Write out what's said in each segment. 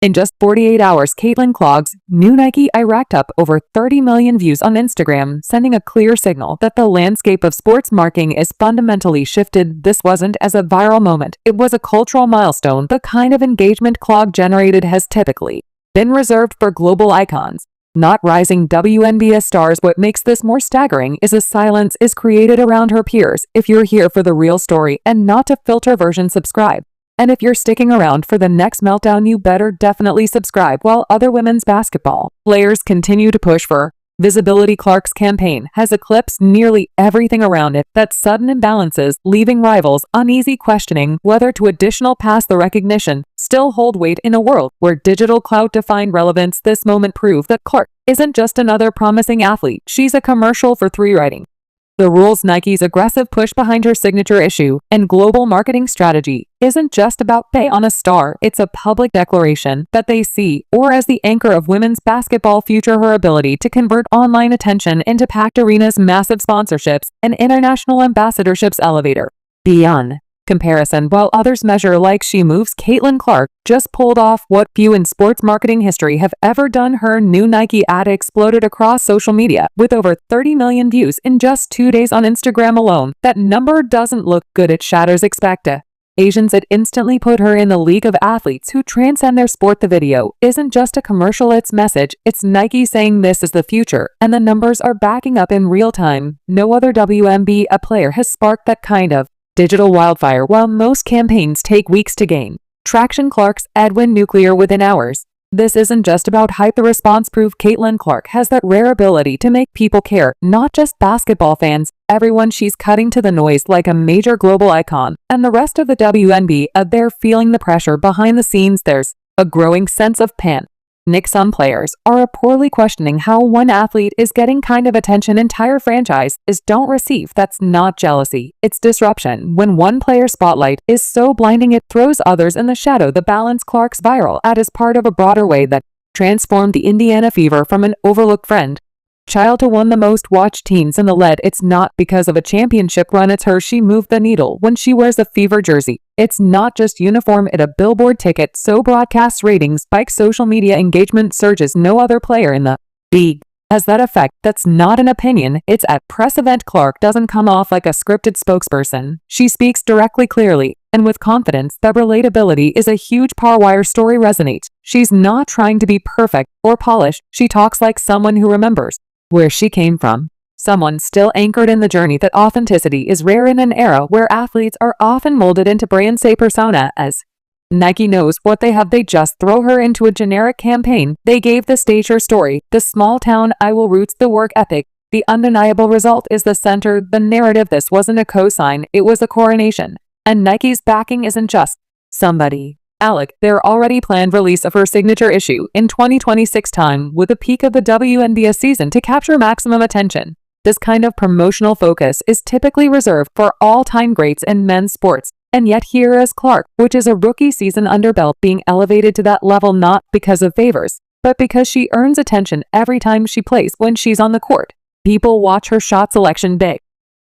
In just 48 hours, Caitlin Clark's new Nike I racked up over 30 million views on Instagram, sending a clear signal that the landscape of sports marketing is fundamentally shifted. This wasn't as a viral moment. It was a cultural milestone. The kind of engagement Clark generated has typically been reserved for global icons, not rising WNBA stars. What makes this more staggering is a silence is created around her peers. If you're here for the real story and not a filter version, subscribe. And if you're sticking around for the next meltdown, you better definitely subscribe. While other women's basketball players continue to push for visibility, Clark's campaign has eclipsed nearly everything around it. That sudden imbalances, leaving rivals uneasy, questioning whether to additional pass the recognition still hold weight in a world where digital clout defined relevance. This moment proved that Clark isn't just another promising athlete. She's a commercial for rewriting the rules. Nike's aggressive push behind her signature issue and global marketing strategy isn't just about pay on a star. It's a public declaration that they see or as the anchor of women's basketball future. Her ability to convert online attention into packed arenas, massive sponsorships, and international ambassadorships elevator beyond comparison. While others measure like she moves, Caitlin Clark just pulled off what few in sports marketing history have ever done. Her new Nike ad exploded across social media with over 30 million views in just 2 days on Instagram alone. That number doesn't look good. It shatters expectations. It instantly put her in the league of athletes who transcend their sport. The video isn't just a commercial, it's message. It's Nike saying this is the future, and the numbers are backing up in real time. No other WNBA player has sparked that kind of digital wildfire. While most campaigns take weeks to gain traction, Clark's ad went nuclear within hours. This isn't just about hype. The response proved Caitlin Clark has that rare ability to make people care, not just basketball fans, everyone. She's cutting to the noise like a major global icon, and the rest of the WNBA, they're feeling the pressure behind the scenes. There's a growing sense of panic. Some players are reportedly questioning how one athlete is getting kind of attention entire franchises don't receive. That's not jealousy, it's disruption. When one player's spotlight is so blinding it throws others in the shadow. The balance. Clark's viral ad is part of a broader way that transformed the Indiana Fever from an overlooked friend child to one of the most watched teams in the league. It's not because of a championship run, it's her. She moved the needle when she wears a Fever jersey. It's not just uniform, it's a billboard ticket. So broadcast ratings spike, social media engagement surges. No other player in the league has that effect. That's not an opinion, it's at press event. Clark doesn't come off like a scripted spokesperson. She speaks directly, clearly, and with confidence. That relatability is a huge part why her story resonates. She's not trying to be perfect or polished. She talks like someone who remembers where she came from, someone still anchored in the journey. That authenticity is rare in an era where athletes are often molded into brand say persona. As Nike knows what they have, they just throw her into a generic campaign. They gave the stage her story, the small town I will roots, the work ethic. The undeniable result is the center, the narrative. This wasn't a cosign, it was a coronation. And Nike's backing isn't just somebody. Their already planned release of her signature issue in 2026 time with the peak of the WNBA season to capture maximum attention. This kind of promotional focus is typically reserved for all-time greats in men's sports, and yet here is Clark, which is a rookie season under belt, being elevated to that level not because of favors, but because she earns attention every time she plays. When she's on the court, people watch. Her shot selection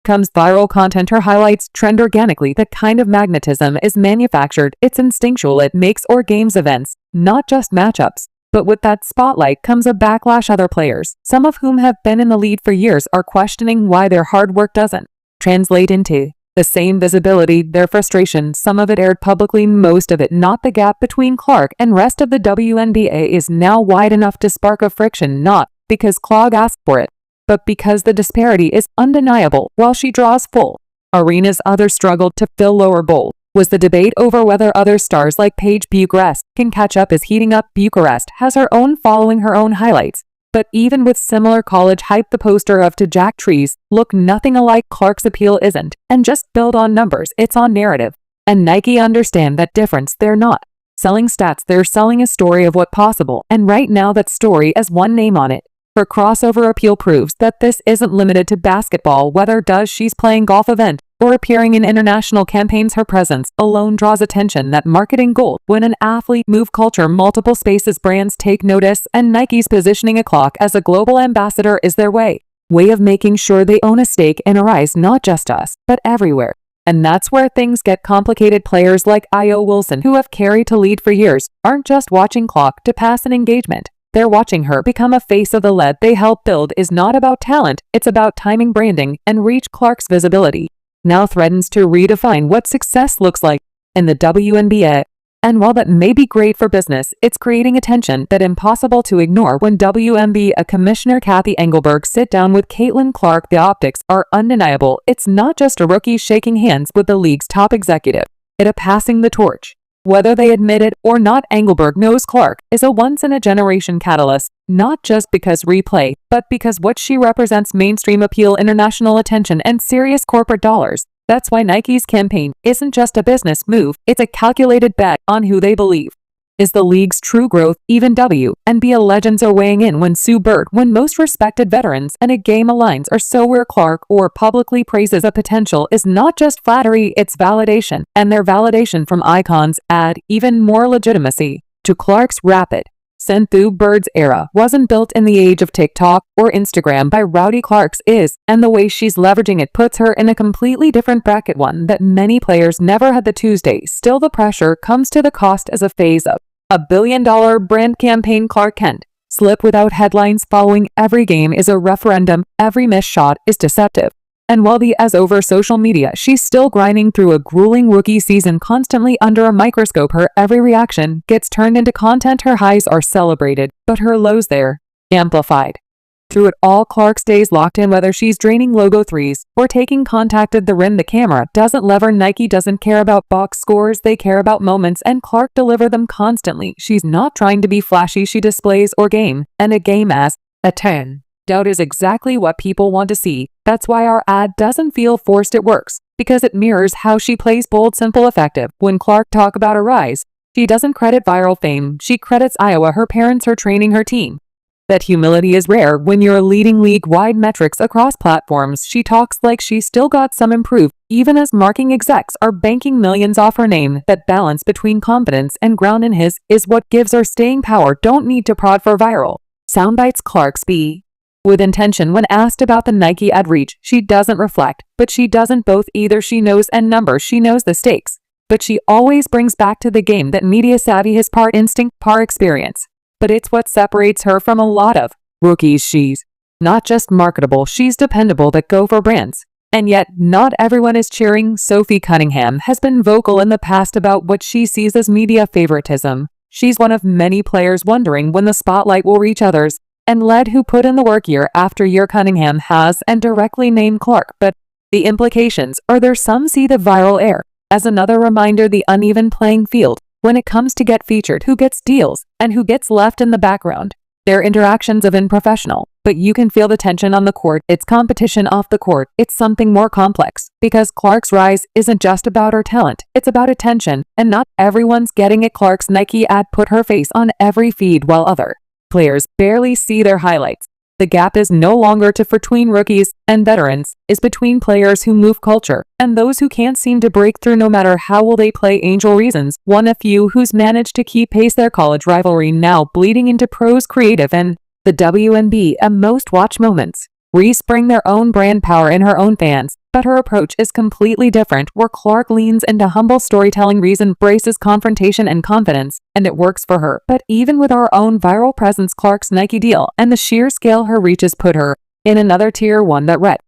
comes viral content. Her highlights trend organically. The kind of magnetism is manufactured. It's instinctual. It makes or games events, not just matchups. But with that spotlight comes a backlash. Other players, some of whom have been in the lead for years, are questioning why their hard work doesn't translate into the same visibility. Their frustration, some of it aired publicly, most of it not. The gap between Clark and rest of the WNBA is now wide enough to spark a friction, not because Clark asked for it, but because the disparity is undeniable. While she draws full arenas, others struggled to fill lower bowl. Was the debate over whether other stars like Paige Bucharest can catch up is heating up. Bucharest has her own following, her own highlights. But even with similar college hype, the poster of To Jack Trees look nothing alike. Clark's appeal isn't and just build on numbers, it's on narrative. And Nike understand that difference. They're not selling stats, they're selling a story of what possible. And right now that story has one name on it. Her crossover appeal proves that this isn't limited to basketball. Whether does she's playing golf event or appearing in international campaigns, her presence alone draws attention. That marketing goal. When an athlete move culture multiple spaces, brands take notice, and Nike's positioning a clock as a global ambassador is their way of making sure they own a stake in a rise, not just us, but everywhere. And that's where things get complicated. Players like Io Wilson, who have carried to lead for years, aren't just watching clock to pass an engagement. They're watching her become a face of the lead they helped build. Is not about talent, it's about timing, branding, and reach. Clark's visibility now threatens to redefine what success looks like in the WNBA. And while that may be great for business, it's creating a tension that's impossible to ignore. When WNBA Commissioner Kathy Engelberg sit down with Caitlin Clark, the optics are undeniable. It's not just a rookie shaking hands with the league's top executive. It's a passing the torch. Whether they admit it or not, Engelberg knows Clark is a once-in-a-generation catalyst, not just because replay, but because what she represents: mainstream appeal, international attention, and serious corporate dollars. That's why Nike's campaign isn't just a business move, it's a calculated bet on who they believe is the league's true growth. Even WNBA legends are weighing in. When Sue Bird, when most respected veterans and a game aligns, are so where Clark or publicly praises a potential is not just flattery, it's validation. And their validation from icons add even more legitimacy to Clark's rapid ascent. Through Bird's era wasn't built in the age of TikTok or Instagram. By Rowdy Clark's is, and the way she's leveraging it puts her in a completely different bracket, one that many players never had. The Tuesday, still the pressure comes to the cost as a phase of $1 billion brand campaign. Clark Kent slip without headlines following every game is a referendum. Every missed shot is deceptive. And while the as over social media, she's still grinding through a grueling rookie season, constantly under a microscope. Her every reaction gets turned into content. Her highs are celebrated, but her lows they're amplified. Through it all, Clark stays locked in. Whether she's draining logo threes or taking contact at the rim, the camera doesn't lever. Nike doesn't care about box scores, they care about moments, and Clark delivers them constantly. She's not trying to be flashy, she displays or game, and a game as a 10. Doubt is exactly what people want to see. That's why our ad doesn't feel forced. It works because it mirrors how she plays: bold, simple, effective. When Clark talks about a rise, she doesn't credit viral fame, she credits Iowa, her parents, her training, her team. That humility is rare when you're leading league-wide metrics across platforms. She talks like she's still got some improve, even as marketing execs are banking millions off her name. That balance between confidence and ground in his is what gives her staying power. Don't need to prod for viral soundbites. Clark's be with intention. When asked about the Nike ad reach, she doesn't reflect, but she doesn't both either. She knows and numbers, she knows the stakes, but she always brings back to the game that media savvy is part instinct, part experience. But it's what separates her from a lot of rookies. She's not just marketable, she's dependable. That go for brands. And yet, not everyone is cheering. Sophie Cunningham has been vocal in the past about what she sees as media favoritism. She's one of many players wondering when the spotlight will reach others, and led who put in the work year after year. Cunningham has and directly named Clark, but the implications are there. Some see the viral air as another reminder, the uneven playing field when it comes to get featured, who gets deals, and who gets left in the background. Their interactions have been professional, but you can feel the tension on the court. It's competition off the court. It's something more complex, because Clark's rise isn't just about her talent, it's about attention, and not everyone's getting it. Clark's Nike ad put her face on every feed while other players barely see their highlights. The gap is no longer between rookies and veterans, it's between players who move culture and those who can't seem to break through no matter how well they play. Angel Reasons, one of few who's managed to keep pace. Their college rivalry now bleeding into pros. Creative and the WNBA most watched moments. Reese bring their own brand power in her own fans, but her approach is completely different, where Clark leans into humble storytelling. Reese embraces confrontation and confidence, and it works for her. But even with our own viral presence, Clark's Nike deal and the sheer scale her reaches put her in another tier, one that Rhett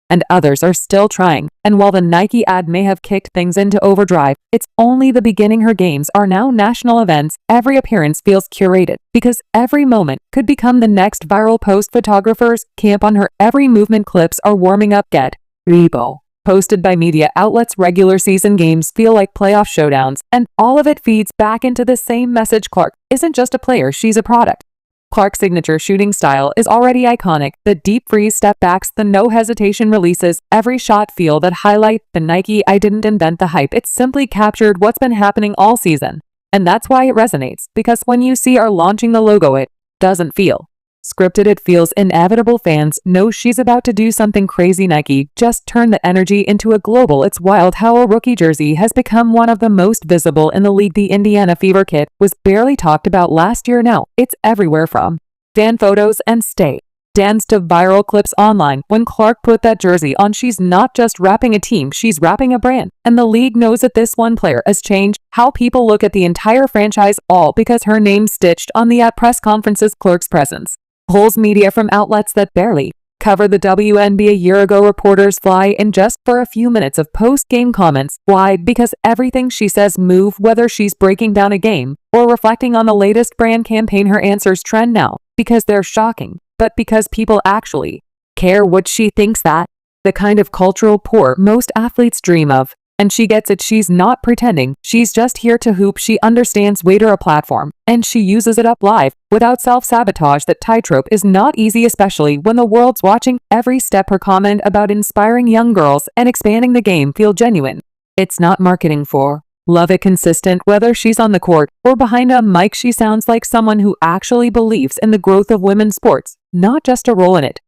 and others are still trying. And while the Nike ad may have kicked things into overdrive, it's only the beginning. Her games are now national events. Every appearance feels curated, because every moment could become the next viral post. Photographers camp on her every movement. Clips are warming up. Get Rebo posted by media outlets. Regular season games feel like playoff showdowns, and all of it feeds back into the same message. Clark isn't just a player, she's a product. Clark's signature shooting style is already iconic. The deep freeze step backs, the no hesitation releases, every shot feel that highlight the Nike. I didn't invent the hype, it simply captured what's been happening all season. And that's why it resonates, because when you see her launching the logo, it doesn't feel scripted, it feels inevitable. Fans know she's about to do something crazy. Nike just turned the energy into a global. It's wild how a rookie jersey has become one of the most visible in the league. The Indiana Fever kit was barely talked about last year. Now it's everywhere, from fan photos and stay danced to viral clips online. When Clark put that jersey on, she's not just wrapping a team, she's wrapping a brand. And the league knows that this one player has changed how people look at the entire franchise, all because her name's stitched on the at press conferences. Clark's presence pulls media from outlets that barely covered the WNBA a year ago. Reporters fly in just for a few minutes of post-game comments. Why? Because everything she says move, whether she's breaking down a game or reflecting on the latest brand campaign. Her answers trend now because they're shocking, but because people actually care what she thinks. That the kind of cultural pour most athletes dream of. And she gets it. She's not pretending. She's just here to hoop. She understands waiter a platform, and she uses it up live without self-sabotage. That tightrope is not easy, especially when the world's watching every step. Her comment about inspiring young girls and expanding the game feel genuine. It's not marketing for love it. Consistent, whether she's on the court or behind a mic, she sounds like someone who actually believes in the growth of women's sports, not just a role in it.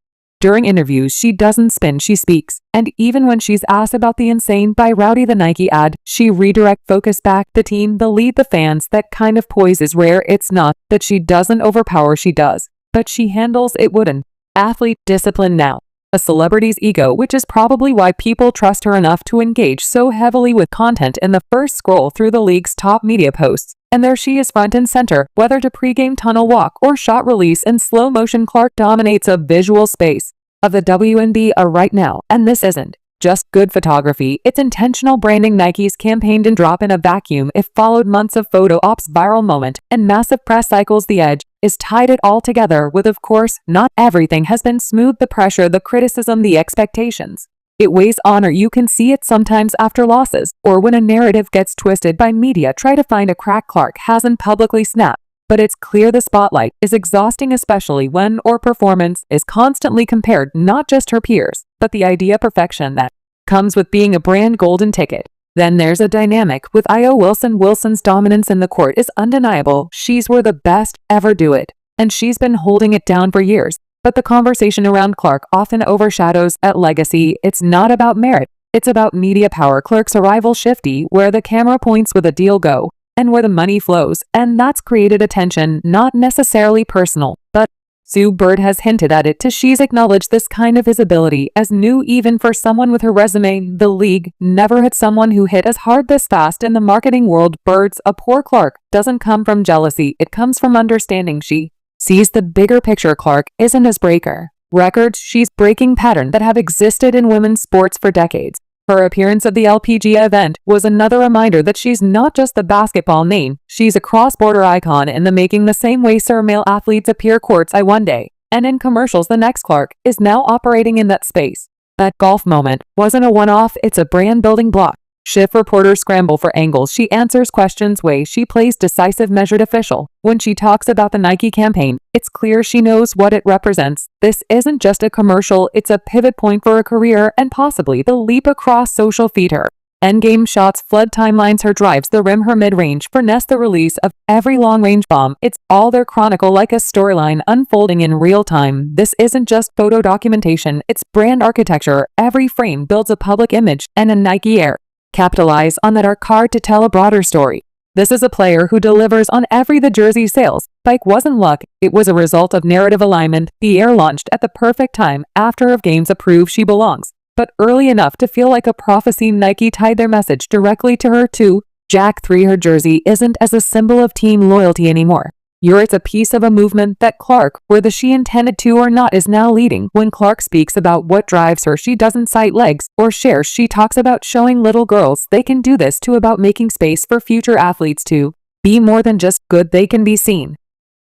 During interviews, she doesn't spin, she speaks. And even when she's asked about the insane by Rowdy the Nike ad, she redirects focus back. The team, the lead, the fans. That kind of poise is rare. It's not that she doesn't overpower, she does, but she handles it with an athlete discipline. Now a celebrity's ego, which is probably why people trust her enough to engage so heavily with content in the first scroll through the league's top media posts. And there she is, front and center, whether to pregame tunnel walk or shot release in slow motion. Clark dominates a visual space of the WNBA right now, and this isn't just good photography, it's intentional branding. Nike's campaign didn't drop in a vacuum. It followed months of photo ops, viral moment, and massive press cycles. The Edge is tied it all together with, of course, not everything has been smooth. The pressure, the criticism, the expectations. It weighs on her. You can see it sometimes after losses, or when a narrative gets twisted by media. Try to find a crack. Clark hasn't publicly snapped, but it's clear the spotlight is exhausting, especially when her performance is constantly compared, not just her peers, but the idea of perfection that comes with being a brand golden ticket. Then there's a dynamic with Io Wilson. Wilson's dominance in the court is undeniable. She's where the best ever do it, and she's been holding it down for years. But the conversation around Clark often overshadows that legacy. It's not about merit, it's about media power. Clark's arrival shifty, where the camera points where the deal go, and where the money flows, and that's created attention, not necessarily personal, but Sue Bird has hinted at it too. She's acknowledged this kind of visibility as new even for someone with her resume. The league never had someone who hit as hard this fast in the marketing world. Bird's a poor Clark doesn't come from jealousy, it comes from understanding. She sees the bigger picture. Clark isn't as breaker records, she's breaking patterns that have existed in women's sports for decades. Her appearance at the LPGA event was another reminder that she's not just the basketball name, she's a cross-border icon in the making. The same way male athletes appear courtside one day and in commercials the next, Clark is now operating in that space. That golf moment wasn't a one-off, it's a brand-building block. Shift. Reporters scramble for angles. She answers questions way. She plays decisive, measured official. When she talks about the Nike campaign, it's clear she knows what it represents. This isn't just a commercial, it's a pivot point for a career and possibly the leap across social. Feed her endgame shots, flood timelines, her drives, the rim, her mid-range finesse, the release of every long-range bomb. It's all there, chronicle like a storyline unfolding in real time. This isn't just photo documentation, it's brand architecture. Every frame builds a public image, and a Nike Air capitalize on that art card to tell a broader story. This is a player who delivers on every the jersey sales spike wasn't luck, it was a result of narrative alignment. The Air launched at the perfect time after of games prove she belongs, but early enough to feel like a prophecy. Nike tied their message directly to her too. Jack 3. Her jersey isn't as a symbol of team loyalty anymore. It's a piece of a movement that Clark, whether she intended to or not, is now leading. When Clark speaks about what drives her, she doesn't cite legs or shares. She talks about showing little girls they can do this too, about making space for future athletes to be more than just good, they can be seen.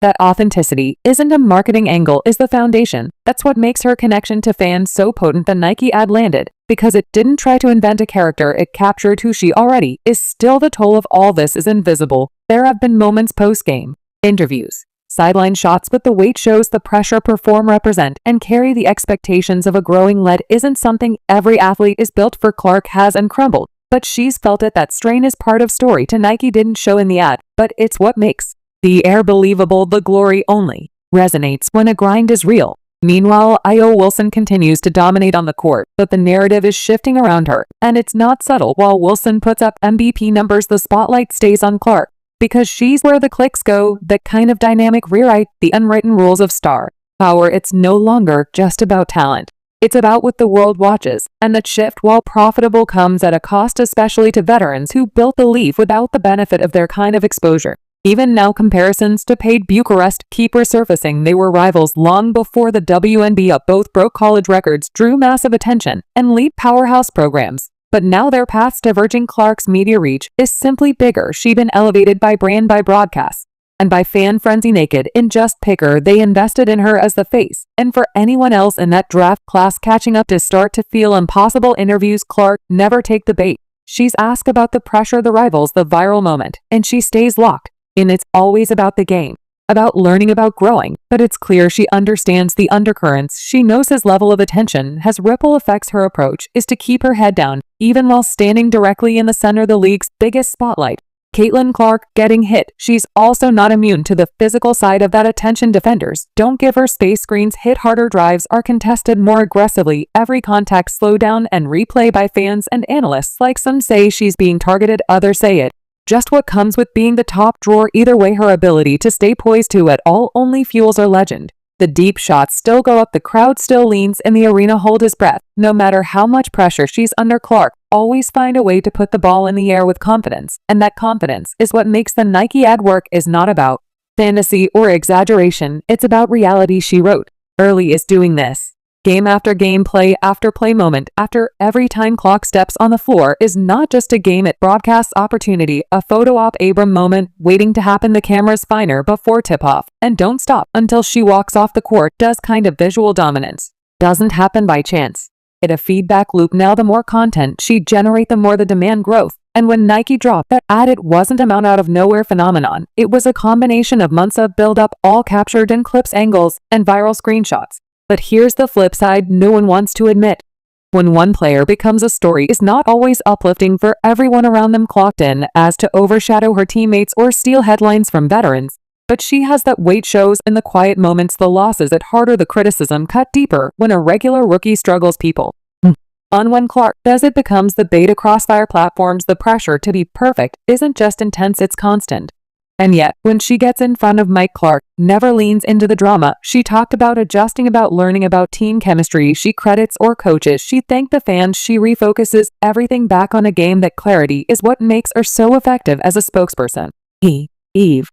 That authenticity isn't a marketing angle, is the foundation. That's what makes her connection to fans so potent. The Nike ad landed because it didn't try to invent a character, it captured who she already is. Still, the toll of all this is invisible. There have been moments post-game interviews, sideline shots, but the weight shows the pressure. Perform, represent, and carry the expectations of a growing lead isn't something every athlete is built for. Clark has and crumbled, but she's felt it. That strain is part of story to Nike didn't show in the ad, but it's what makes the Air believable. The glory only resonates when a grind is real. Meanwhile, Io Wilson continues to dominate on the court, but the narrative is shifting around her, and it's not subtle. While Wilson puts up MVP numbers, the spotlight stays on Clark, because she's where the clicks go. That kind of dynamic rewrite the unwritten rules of star Power, it's no longer just about talent. It's about what the world watches, and that shift, while profitable, comes at a cost, especially to veterans who built the league without the benefit of their kind of exposure. Even now, comparisons to paid Bucharest keep resurfacing. They were rivals long before the WNBA. Both broke college records, drew massive attention, and lead powerhouse programs. But now their paths diverging. Clark's media reach is simply bigger. She's been elevated by brand, by broadcast, and by fan frenzy. Naked in just pick her. They invested in her as the face. And for anyone else in that draft class catching up to start to feel impossible, interviews Clark never take the bait. She's asked about the pressure, the rivals, the viral moment, and she stays locked. And it's always about the game, about learning, about growing. But it's clear she understands the undercurrents. She knows his level of attention has ripple effects. Her approach is to keep her head down, even while standing directly in the center of the league's biggest spotlight. Caitlin Clark getting hit. She's also not immune to the physical side of that attention. Defenders don't give her space. Screens hit harder. Drives are contested more aggressively. Every contact slowed down and replay by fans and analysts. Like, some say she's being targeted, others say it just what comes with being the top drawer. Either way, her ability to stay poised to it all only fuels her legend. The deep shots still go up, the crowd still leans in the arena, hold his breath. No matter how much pressure she's under, Clark always find a way to put the ball in the air with confidence. And that confidence is what makes the Nike ad work. Is not about fantasy or exaggeration, it's about reality. She wrote, "Early is doing this. Game after game, play after play, moment after every time Clark steps on the floor is not just a game, it broadcasts opportunity, a photo op, Abram moment waiting to happen. The camera's finer before tip-off and don't stop until she walks off the court. Does kind of visual dominance doesn't happen by chance. It's a feedback loop. Now the more content she generate, the more the demand growth. And when Nike dropped that ad, it wasn't a out of nowhere phenomenon. It was a combination of months of build-up, all captured in clips, angles, and viral screenshots. But here's the flip side no one wants to admit. When one player becomes a story, is not always uplifting for everyone around them. Clocked in as to overshadow her teammates or steal headlines from veterans. But she has that weight, shows in the quiet moments. The losses it harder, the criticism cut deeper. When a regular rookie struggles, people on when Clark does, it becomes the bait across fire platforms. The pressure to be perfect isn't just intense, it's constant. And yet, when she gets in front of Mike, Clark never leans into the drama. She talked about adjusting, about learning, about team chemistry. She credits or coaches. She thanked the fans. She refocuses everything back on a game. That clarity is what makes her so effective as a spokesperson. Eve.